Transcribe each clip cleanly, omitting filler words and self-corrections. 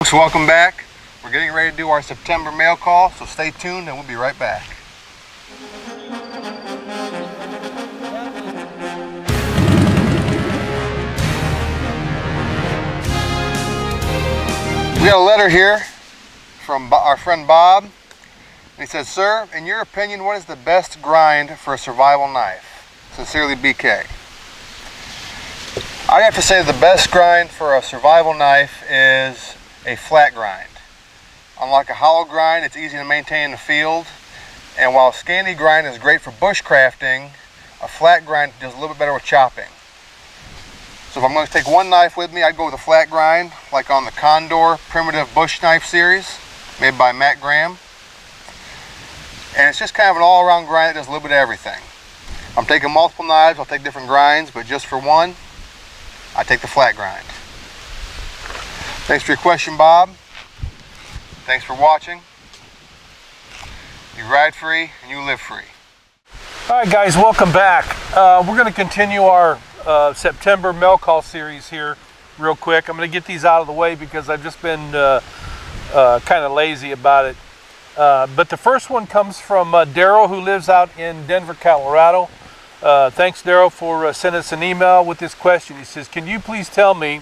So welcome back. We're getting ready to do our September mail call, so stay tuned and we'll be right back. We got a letter here from our friend Bob. And he says, "Sir, in your opinion, what is the best grind for a survival knife? Sincerely, BK." I have to say the best grind for a survival knife is a flat grind. Unlike a hollow grind, it's easy to maintain in the field. And while a scanty grind is great for bushcrafting, a flat grind does a little bit better with chopping. So if I'm going to take one knife with me, I'd go with a flat grind, like on the Condor Primitive Bush Knife series, made by Matt Graham. And it's just kind of an all-around grind that does a little bit of everything. I'm taking multiple knives, I'll take different grinds, but just for one, I take the flat grind. Thanks for your question, Bob. Thanks for watching. You ride free and you live free. All right, guys, welcome back. We're going to continue our September mail call series here real quick. I'm going to get these out of the way because I've just been kind of lazy about it. But the first one comes from Daryl, who lives out in Denver, Colorado. Thanks, Daryl, for sending us an email with this question. He says, "Can you please tell me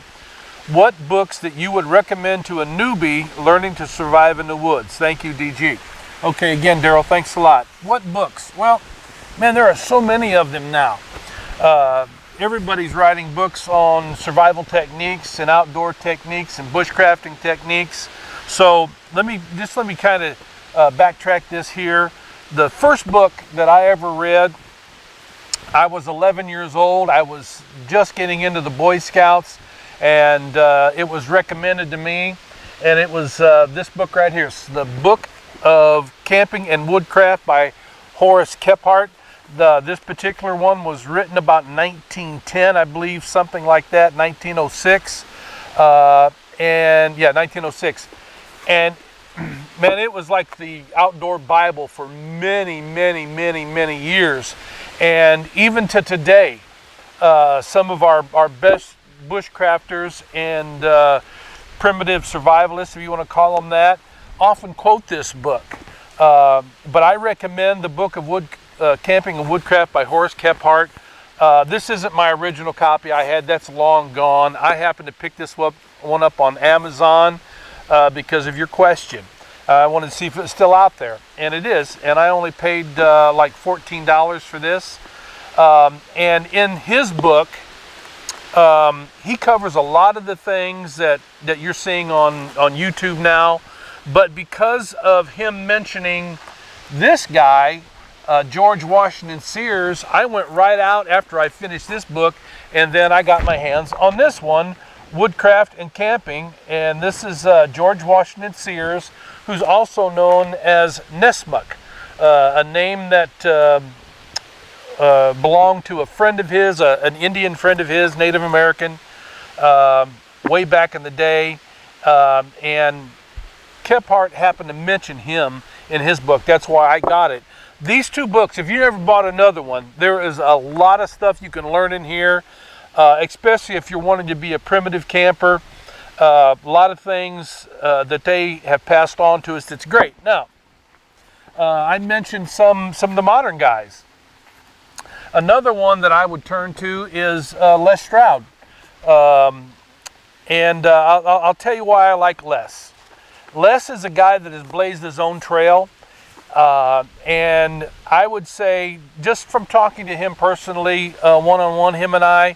what books that you would recommend to a newbie learning to survive in the woods? Thank you, DG." Okay, again, Daryl, thanks a lot. What books? Well, man, there are so many of them now. Everybody's writing books on survival techniques and outdoor techniques and bushcrafting techniques. So let me kind of backtrack this here. The first book that I ever read, I was 11 years old. I was just getting into the Boy Scouts, and it was recommended to me, and it was this book right here. It's the Book of Camping and Woodcraft by Horace Kephart. This particular one was written about 1910, I believe, something like that, 1906, and yeah, 1906. And man, it was like the outdoor Bible for many, many, many, many years. And even to today, some of our best bushcrafters and primitive survivalists, if you want to call them that, often quote this book. But I recommend the Book of Camping and Woodcraft by Horace Kephart. This isn't my original copy I had. That's long gone. I happened to pick this one up on Amazon because of your question. I wanted to see if it's still out there, and it is. And I only paid like $14 for this. And in his book, he covers a lot of the things that you're seeing on YouTube now. But because of him mentioning this guy, George Washington Sears, I went right out after I finished this book, and then I got my hands on this one, Woodcraft and Camping. And this is George Washington Sears, who's also known as Nessmuk, a name that belonged to a friend of his, an Indian friend of his, Native American, way back in the day. And Kephart happened to mention him in his book. That's why I got it. These two books, if you never bought another one, there is a lot of stuff you can learn in here, especially if you're wanting to be a primitive camper. A lot of things that they have passed on to us that's great. Now, I mentioned some of the modern guys. Another one that I would turn to is Les Stroud. And I'll tell you why I like Les. Les is a guy that has blazed his own trail. And I would say, just from talking to him personally, one-on-one, him and I,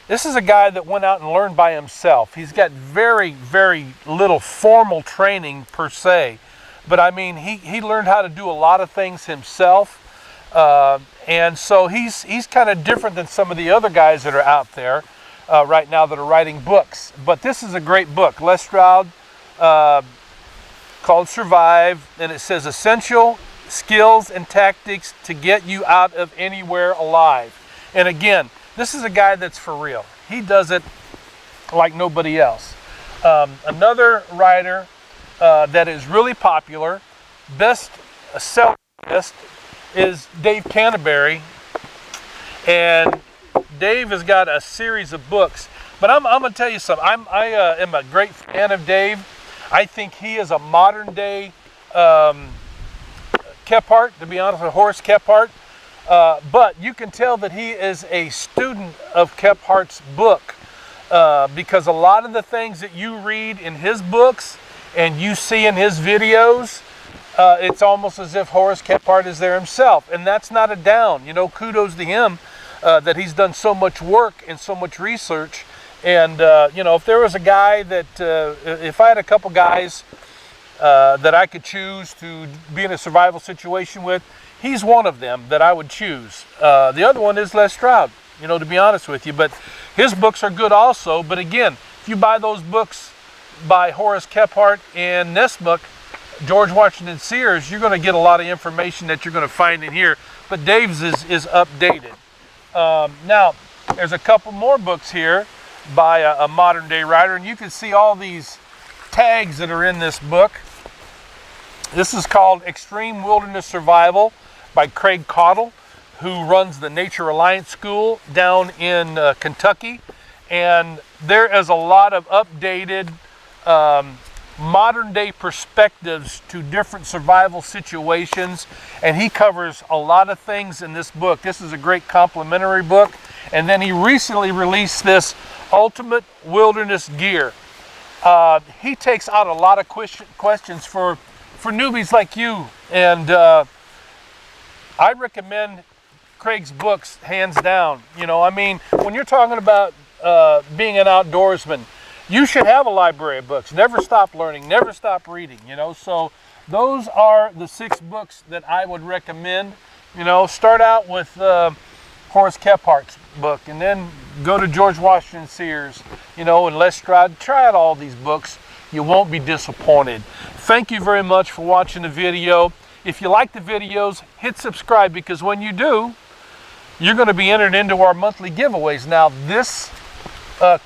this is a guy that went out and learned by himself. He's got very, very little formal training per se. But I mean, he learned how to do a lot of things himself. And so he's kind of different than some of the other guys that are out there right now that are writing books. But this is a great book. Les Stroud, called Survive, and it says essential skills and tactics to get you out of anywhere alive. And again, this is a guy that's for real. He does it like nobody else. Another writer that is really popular, best seller list, is Dave Canterbury. And Dave has got a series of books. But I'm going to tell you something. I am a great fan of Dave. I think he is a modern day Kephart, to be honest, a Horace Kephart. But you can tell that he is a student of Kephart's book, because a lot of the things that you read in his books and you see in his videos, it's almost as if Horace Kephart is there himself. And that's not a down. You know, kudos to him that he's done so much work and so much research. And, you know, if there was a guy that, if I had a couple guys that I could choose to be in a survival situation with, he's one of them that I would choose. The other one is Les Stroud, you know, to be honest with you. But his books are good also. But again, if you buy those books by Horace Kephart and Nessmuck, George Washington Sears, you're going to get a lot of information that you're going to find in here. But Dave's is updated. Now, there's a couple more books here by a modern day writer, and you can see all these tags that are in this book. This is called Extreme Wilderness Survival by Craig Caudill, who runs the Nature Alliance School down in Kentucky. And there is a lot of updated modern day perspectives to different survival situations, and he covers a lot of things in this book. This is a great complimentary book. And then he recently released this Ultimate Wilderness Gear. He takes out a lot of questions for newbies like you, and I recommend Craig's books hands down. You know, I mean, when you're talking about being an outdoorsman, you should have a library of books. Never stop learning, never stop reading, you know. So those are the 6 books that I would recommend. You know, start out with Horace Kephart's book, and then go to George Washington Sears, you know, and Les Stroud. Try out all these books. You won't be disappointed. Thank you very much for watching the video. If you like the videos, hit subscribe, because when you do, you're going to be entered into our monthly giveaways. Now, this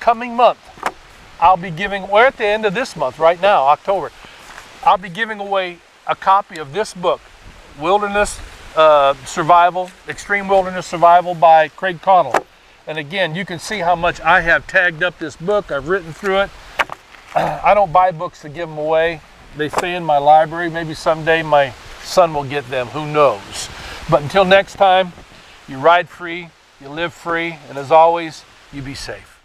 coming month, I'll be giving, we're at the end of this month right now, October. I'll be giving away a copy of this book, Wilderness Survival, Extreme Wilderness Survival by Craig Caudill. And again, you can see how much I have tagged up this book. I've written through it. I don't buy books to give them away. They stay in my library. Maybe someday my son will get them. Who knows? But until next time, you ride free, you live free, and as always, you be safe.